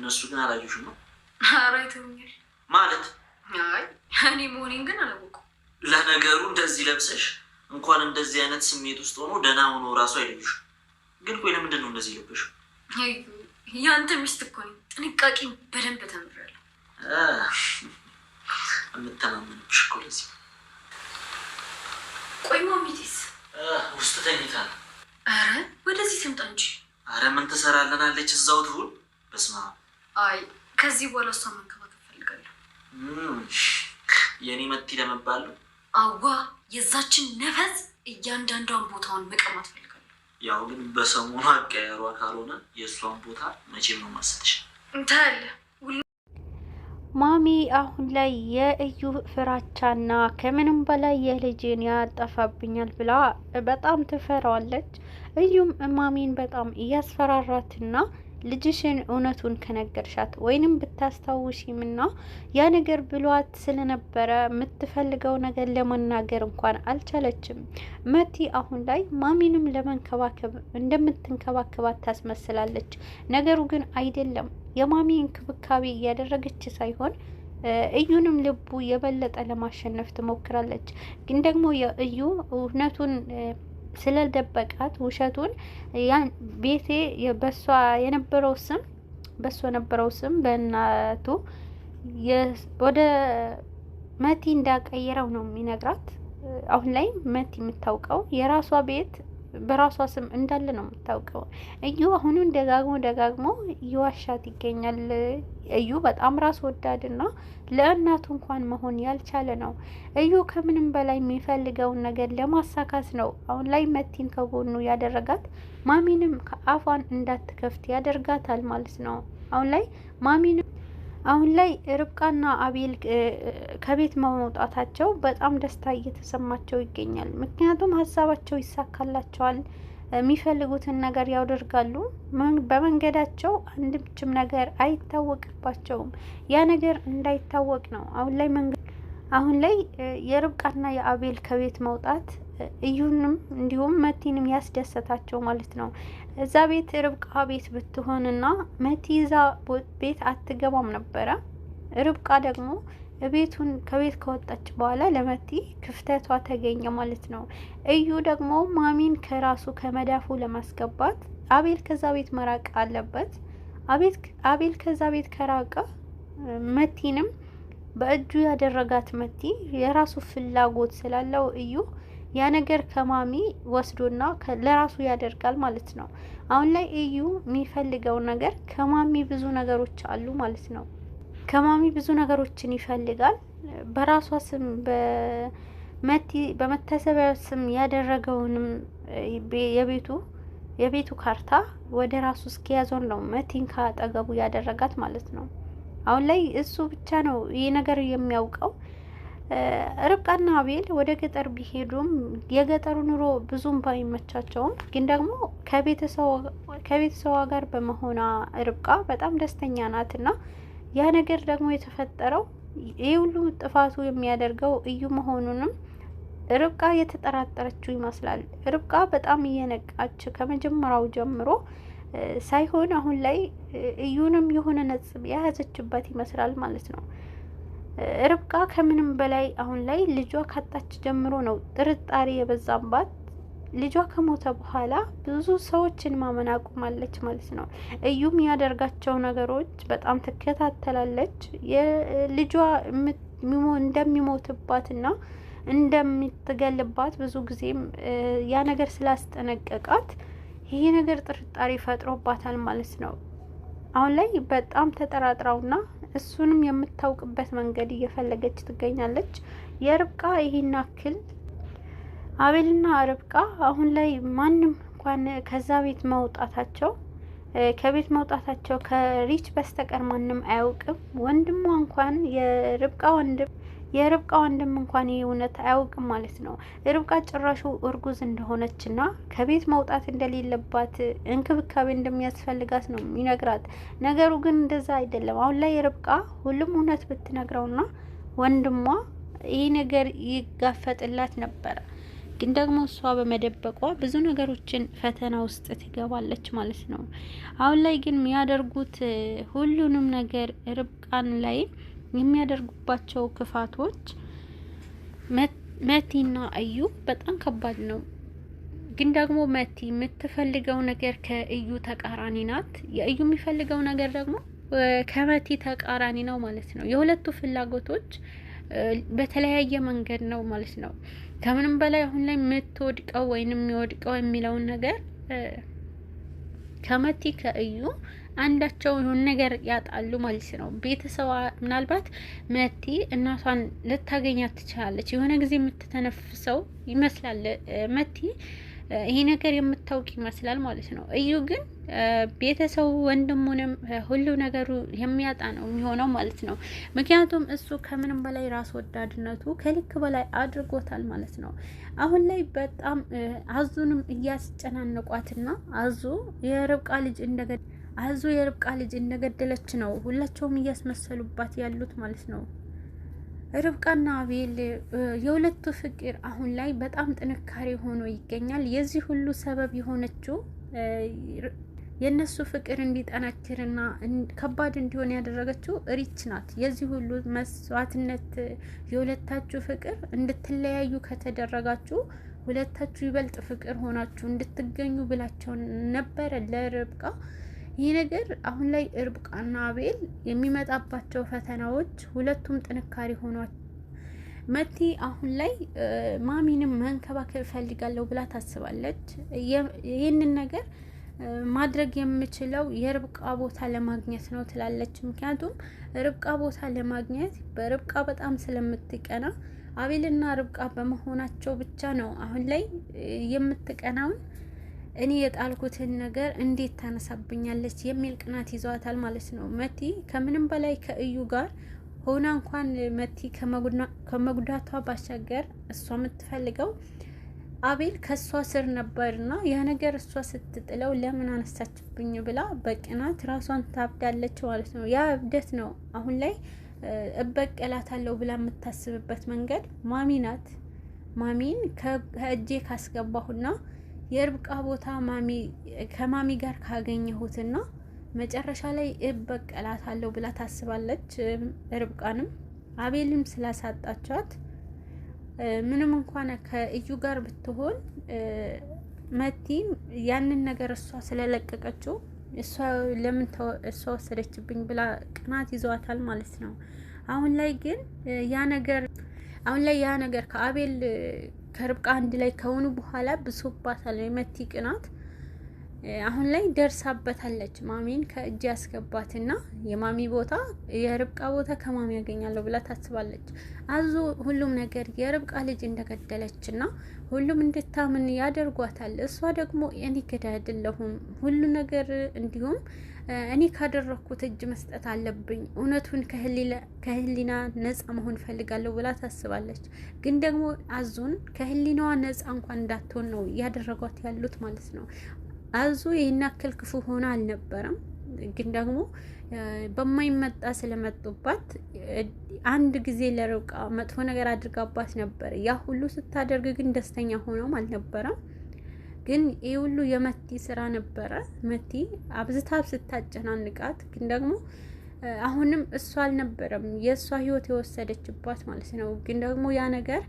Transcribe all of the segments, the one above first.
እነሱ ግን አላዩሽም ነው? ኧረ አይተውኛል ማለት። አይ እኔ መሆኔን ግን አላወኩም። ለነገሩ እንደዚህ ለብሰሽ እንኳን እንደዚህ አይነት ስሜት ውስጥ ሆኖ ደህና ሆኖ እራሱ አይለዩሽም። ግን ቆይ ለምንድን ነው እንደዚህ ለብሽ? ያንተ ሚስት እኮ ነኝ። ጥንቃቄ በደንብ ተምሬያለሁ። የምተማመንብሽ እኮ ለዚህ። ቆይ ማሚቴስ? ውስጥ ተኝታ ነው። ኧረ ወደዚህ ትምጣ እንጂ። ኧረ ምን ትሰራለናለች? እዛው ትሁን። በስመ አብ። አይ ከዚህ በኋላ እሷ መንከባከብ ፈልጋለሁ። የእኔ መቲ ለመባል ነው? አዋ የዛችን ነፈዝ እያንዳንዷን ቦታውን መቀማት ፈልጋለሁ። ያው ግን በሰሞኑ አቀያሯ ካልሆነ የእሷን ቦታ መቼም ነው ማስተሽ እንታለ ማሚ አሁን ላይ የእዩ ፍራቻና ከምንም በላይ የልጅን ያጠፋብኛል ብላ በጣም ትፈራዋለች። እዩም ማሚን በጣም እያስፈራራትና ልጅሽን እውነቱን ከነገርሻት ወይንም ብታስታውሺምና ያ ነገር ብሏት ስለነበረ የምትፈልገው ነገር ለመናገር እንኳን አልቻለችም። መቲ አሁን ላይ ማሚንም ለመንከባከብ እንደምትንከባከባት ታስመስላለች። ነገሩ ግን አይደለም። የማሚ እንክብካቤ እያደረገች ሳይሆን እዩንም ልቡ የበለጠ ለማሸነፍ ትሞክራለች። ግን ደግሞ የእዩ እውነቱን ስለደበቃት ውሸቱን ያን ቤቴ በሷ የነበረው ስም በእናቱ ወደ መቲ እንዳቀየረው ነው የሚነግራት። አሁን ላይ መቲ የምታውቀው የራሷ ቤት በራሷ ስም እንዳለ ነው የምታውቀው። እዩ አሁኑን ደጋግሞ እየዋሻት ይገኛል። እዩ በጣም ራስ ወዳድና ለእናቱ እንኳን መሆን ያልቻለ ነው። እዩ ከምንም በላይ የሚፈልገውን ነገር ለማሳካት ነው አሁን ላይ መቲን ከጎኑ ያደረጋት። ማሚንም ከአፏን እንዳትከፍት ያደርጋታል ማለት ነው። አሁን ላይ ርብቃና አቤል ከቤት መውጣታቸው በጣም ደስታ እየተሰማቸው ይገኛል። ምክንያቱም ሀሳባቸው ይሳካላቸዋል፣ የሚፈልጉትን ነገር ያደርጋሉ። በመንገዳቸው አንድችም ነገር አይታወቅባቸውም። ያ ነገር እንዳይታወቅ ነው አሁን ላይ የርብቃና የአቤል ከቤት መውጣት እዩንም እንዲሁም መቲንም ያስደሰታቸው ማለት ነው። እዛ ቤት ርብቃ ቤት ብትሆንና መቲ እዛ ቤት አትገባም ነበረ። ርብቃ ደግሞ ከቤት ከወጣች በኋላ ለመቲ ክፍተቷ ተገኘ ማለት ነው። እዩ ደግሞ ማሚን ከራሱ ከመዳፉ ለማስገባት አቤል ከዛ ቤት መራቅ አለበት። አቤል ከዛ ቤት ከራቀ መቲንም በእጁ ያደረጋት መቲ የራሱ ፍላጎት ስላለው እዩ ያ ነገር ከማሚ ወስዶና ለራሱ ያደርጋል ማለት ነው። አሁን ላይ እዩ የሚፈልገው ነገር ከማሚ ብዙ ነገሮች አሉ ማለት ነው። ከማሚ ብዙ ነገሮችን ይፈልጋል። በራሷ ስም በመታሰቢያ ስም ያደረገውንም የቤቱ ካርታ ወደ ራሱ እስኪያዞን ነው መቲን ካጠገቡ ያደረጋት ማለት ነው። አሁን ላይ እሱ ብቻ ነው ይህ ነገር የሚያውቀው። ርብቃና አቤል ወደ ገጠር ቢሄዱም የገጠሩ ኑሮ ብዙም ባይመቻቸውም ግን ደግሞ ከቤተሰቧ ጋር በመሆኗ ርብቃ በጣም ደስተኛ ናትና ያ ነገር ደግሞ የተፈጠረው ይህ ሁሉ ጥፋቱ የሚያደርገው እዩ መሆኑንም ርብቃ የተጠራጠረችው ይመስላል። ርብቃ በጣም እየነቃች ከመጀመሪያው ጀምሮ ሳይሆን አሁን ላይ እዩንም የሆነ ነጥብ የያዘችበት ይመስላል ማለት ነው። ርብቃ ከምንም በላይ አሁን ላይ ልጇ ካጣች ጀምሮ ነው ጥርጣሬ የበዛባት። ልጇ ከሞተ በኋላ ብዙ ሰዎችን ማመን አቁማለች ማለት ነው። እዩም ያደርጋቸው ነገሮች በጣም ትከታተላለች። የልጇ እንደሚሞትባትና እንደምትገልባት ብዙ ጊዜም ያ ነገር ስላስጠነቀቃት ይሄ ነገር ጥርጣሬ ፈጥሮባታል ማለት ነው። አሁን ላይ በጣም ተጠራጥራውና እሱንም የምታውቅበት መንገድ እየፈለገች ትገኛለች። የርብቃ ይሄን አክል አቤልና ርብቃ አሁን ላይ ማንም እንኳን ከዛ ቤት መውጣታቸው ከሪች በስተቀር ማንም አያውቅም። ወንድሟ እንኳን የርብቃ ወንድም እንኳን ይህ እውነት አያውቅም ማለት ነው። ርብቃ ጭራሹ እርጉዝ እንደሆነችና ከቤት መውጣት እንደሌለባት እንክብካቤ እንደሚያስፈልጋት ነው የሚነግራት። ነገሩ ግን እንደዛ አይደለም። አሁን ላይ ርብቃ ሁሉም እውነት ብትነግረውና ወንድሟ ይህ ነገር ይጋፈጥላት ነበረ። ግን ደግሞ እሷ በመደበቋ ብዙ ነገሮችን ፈተና ውስጥ ትገባለች ማለት ነው። አሁን ላይ ግን የሚያደርጉት ሁሉንም ነገር ርብቃን ላይ የሚያደርጉባቸው ክፋቶች መቲና እዩ በጣም ከባድ ነው። ግን ደግሞ መቲ የምትፈልገው ነገር ከእዩ ተቃራኒ ናት። የእዩ የሚፈልገው ነገር ደግሞ ከመቲ ተቃራኒ ነው ማለት ነው። የሁለቱ ፍላጎቶች በተለያየ መንገድ ነው ማለት ነው። ከምንም በላይ አሁን ላይ የምትወድቀው ወይንም የሚወድቀው የሚለውን ነገር ከመቲ ከእዩ አንዳቸው የሆነ ነገር ያጣሉ ማለት ነው። ቤተሰብ ምናልባት መቲ እናቷን ልታገኛት ትችላለች። የሆነ ጊዜ የምትተነፍሰው ይመስላል መቲ ይሄ ነገር የምታውቅ ይመስላል ማለት ነው። እዩ ግን ቤተሰቡ ወንድሙንም ሁሉ ነገሩ የሚያጣ ነው የሚሆነው ማለት ነው። ምክንያቱም እሱ ከምንም በላይ ራስ ወዳድነቱ ከልክ በላይ አድርጎታል ማለት ነው። አሁን ላይ በጣም አዙንም እያስጨናነቋትና አዙ የርብቃ ልጅ እንደገደለች ነው ሁላቸውም እያስመሰሉባት ያሉት ማለት ነው። ርብቃና አቤል የሁለቱ ፍቅር አሁን ላይ በጣም ጥንካሬ ሆኖ ይገኛል። የዚህ ሁሉ ሰበብ የሆነችው የነሱ ፍቅር እንዲጠናክርና ከባድ እንዲሆን ያደረገችው ሪች ናት። የዚህ ሁሉ መስዋዕትነት የሁለታችሁ ፍቅር እንድትለያዩ ከተደረጋችሁ ሁለታችሁ ይበልጥ ፍቅር ሆናችሁ እንድትገኙ ብላቸው ነበረ ለርብቃ። ይህ ነገር አሁን ላይ ርብቃና አቤል የሚመጣባቸው ፈተናዎች ሁለቱም ጥንካሬ ሆኗል። መቲ አሁን ላይ ማሚንም መንከባከብ ፈልጋለሁ ብላ ታስባለች። ይህንን ነገር ማድረግ የምችለው የርብቃ ቦታ ለማግኘት ነው ትላለች። ምክንያቱም ርብቃ ቦታ ለማግኘት በርብቃ በጣም ስለምትቀና አቤልና ርብቃ በመሆናቸው ብቻ ነው አሁን ላይ የምትቀናውን እኔ የጣልኩትን ነገር እንዴት ታነሳብኛለች የሚል ቅናት ይዟታል ማለት ነው። መቲ ከምንም በላይ ከእዩ ጋር ሆና እንኳን መቲ ከመጉዳቷ ባሻገር እሷ የምትፈልገው አቤል ከእሷ ስር ነበርና ያ ነገር እሷ ስትጥለው ለምን አነሳችብኝ ብላ በቅናት ራሷን ታብዳለች ማለት ነው። ያ እብደት ነው አሁን ላይ እበቀላታለሁ ብላ የምታስብበት መንገድ ማሚ ናት። ማሚን ከእጄ ካስገባሁና የርብቃ ቦታ ከማሚ ጋር ካገኘሁትና መጨረሻ ላይ እበቀላታለሁ ብላ ታስባለች። ርብቃንም አቤልም ስላሳጣቻት ምንም እንኳን ከእዩ ጋር ብትሆን መቲ ያንን ነገር እሷ ስለለቀቀችው እሷ ለምን እሷ ወሰደችብኝ ብላ ቅናት ይዟታል ማለት ነው። አሁን ላይ ግን ያ ነገር ከአቤል ከርብቃ አንድ ላይ ከሆኑ በኋላ ብሶባታል የመቲ ቅናት። አሁን ላይ ደርሳበታለች። ማሚን ከእጅ ያስገባትና የማሚ ቦታ የርብቃ ቦታ ከማሚ ያገኛለሁ ብላ ታስባለች። አዙ ሁሉም ነገር የርብቃ ልጅ እንደገደለችና ሁሉም እንድታምን ያደርጓታል። እሷ ደግሞ እኔ ገዳይ አይደለሁም ሁሉ ነገር እንዲሁም እኔ ካደረኩት እጅ መስጠት አለብኝ፣ እውነቱን ከህሊና ነፃ መሆን ፈልጋለሁ ብላ ታስባለች። ግን ደግሞ አዙን ከህሊናዋ ነፃ እንኳን እንዳትሆን ነው ያደረጓት ያሉት ማለት ነው። አዙ ይህን ያክል ክፉ ሆና አልነበረም። ግን ደግሞ በማይመጣ ስለመጡባት አንድ ጊዜ ለርብቃ መጥፎ ነገር አድርጋባት ነበር። ያ ሁሉ ስታደርግ ግን ደስተኛ ሆኖም አልነበረም። ግን ይህ ሁሉ የመቲ ስራ ነበረ። መቲ አብዝታ ስታጨናንቃት፣ ግን ደግሞ አሁንም እሷ አልነበረም የእሷ ህይወት የወሰደችባት ማለት ነው። ግን ደግሞ ያ ነገር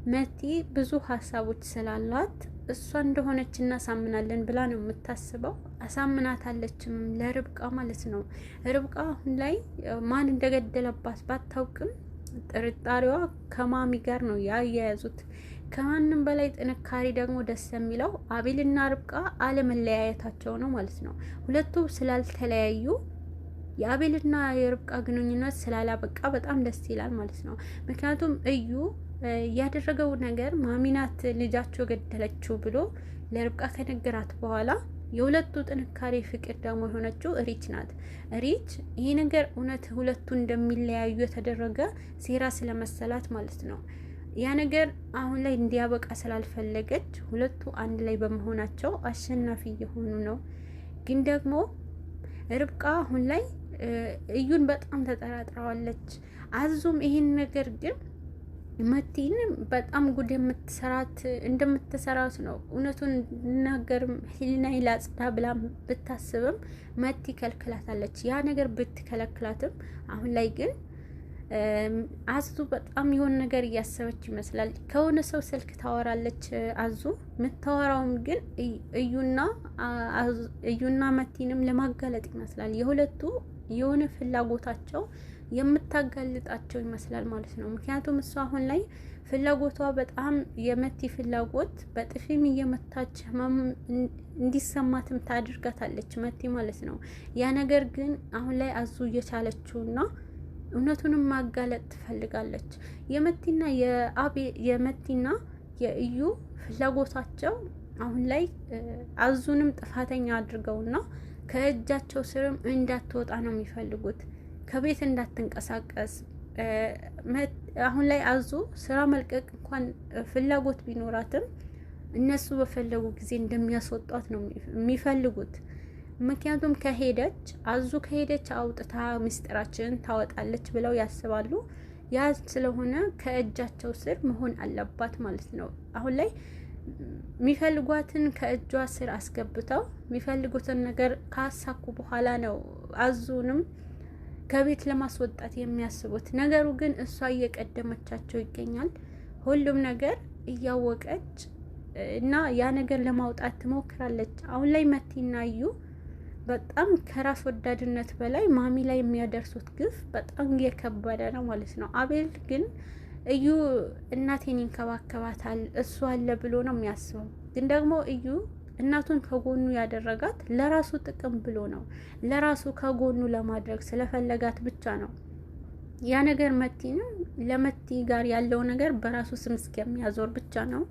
መቲ ብዙ ሀሳቦች ስላላት እሷ እንደሆነች እናሳምናለን ብላ ነው የምታስበው። አሳምናታለችም ለርብቃ ማለት ነው። ርብቃ አሁን ላይ ማን እንደገደለባት ባታውቅም ጥርጣሬዋ ከማሚ ጋር ነው ያያያዙት። ከማንም በላይ ጥንካሬ ደግሞ ደስ የሚለው አቤልና ርብቃ አለመለያየታቸው ነው ማለት ነው። ሁለቱ ስላልተለያዩ የአቤልና የርብቃ ግንኙነት ስላላበቃ በጣም ደስ ይላል ማለት ነው። ምክንያቱም እዩ ያደረገው ነገር ማሚናት ልጃቸው ገደለችው ብሎ ለርብቃ ከነገራት በኋላ የሁለቱ ጥንካሬ ፍቅር ደግሞ የሆነችው ሪች ናት። ሪች ይሄ ነገር እውነት ሁለቱ እንደሚለያዩ የተደረገ ሴራ ስለመሰላት ማለት ነው። ያ ነገር አሁን ላይ እንዲያበቃ ስላልፈለገች ሁለቱ አንድ ላይ በመሆናቸው አሸናፊ እየሆኑ ነው። ግን ደግሞ ርብቃ አሁን ላይ እዩን በጣም ተጠራጥረዋለች። አዙም ይሄን ነገር ግን መቲን በጣም ጉድ እንደምትሰራት ነው። እውነቱን ልናገርም ህሊናዬ ላጽዳ ብላ ብታስብም መቲ ከልክላታለች። ያ ነገር ብትከለክላትም አሁን ላይ ግን አዙ በጣም የሆነ ነገር እያሰበች ይመስላል። ከሆነ ሰው ስልክ ታወራለች አዙ። የምታወራውም ግን እዩና መቲንም ለማጋለጥ ይመስላል። የሁለቱ የሆነ ፍላጎታቸው የምታጋልጣቸው ይመስላል ማለት ነው። ምክንያቱም እሷ አሁን ላይ ፍላጎቷ በጣም የመቲ ፍላጎት በጥፊም እየመታች ህመም እንዲሰማትም ታድርጋታለች መቲ ማለት ነው። ያ ነገር ግን አሁን ላይ አዙ እየቻለችውና እውነቱንም ማጋለጥ ትፈልጋለች። የመቲና የእዩ ፍላጎታቸው አሁን ላይ አዙንም ጥፋተኛ አድርገውና ከእጃቸው ስርም እንዳትወጣ ነው የሚፈልጉት። ከቤት እንዳትንቀሳቀስ። አሁን ላይ አዙ ስራ መልቀቅ እንኳን ፍላጎት ቢኖራትም እነሱ በፈለጉ ጊዜ እንደሚያስወጧት ነው የሚፈልጉት። ምክንያቱም አዙ ከሄደች አውጥታ ምስጢራችንን ታወጣለች ብለው ያስባሉ። ያ ስለሆነ ከእጃቸው ስር መሆን አለባት ማለት ነው። አሁን ላይ የሚፈልጓትን ከእጇ ስር አስገብተው የሚፈልጉትን ነገር ካሳኩ በኋላ ነው አዙንም ከቤት ለማስወጣት የሚያስቡት። ነገሩ ግን እሷ እየቀደመቻቸው ይገኛል። ሁሉም ነገር እያወቀች እና ያ ነገር ለማውጣት ትሞክራለች። አሁን ላይ መቲና እዩ በጣም ከራስ ወዳድነት በላይ ማሚ ላይ የሚያደርሱት ግፍ በጣም እየከበደ ነው ማለት ነው። አቤል ግን እዩ እናቴን ይንከባከባታል እሱ አለ ብሎ ነው የሚያስበው። ግን ደግሞ እዩ እናቱን ከጎኑ ያደረጋት ለራሱ ጥቅም ብሎ ነው። ለራሱ ከጎኑ ለማድረግ ስለፈለጋት ብቻ ነው። ያ ነገር ለመቲ ጋር ያለው ነገር በራሱ ስም እስከሚያዞር ብቻ ነው።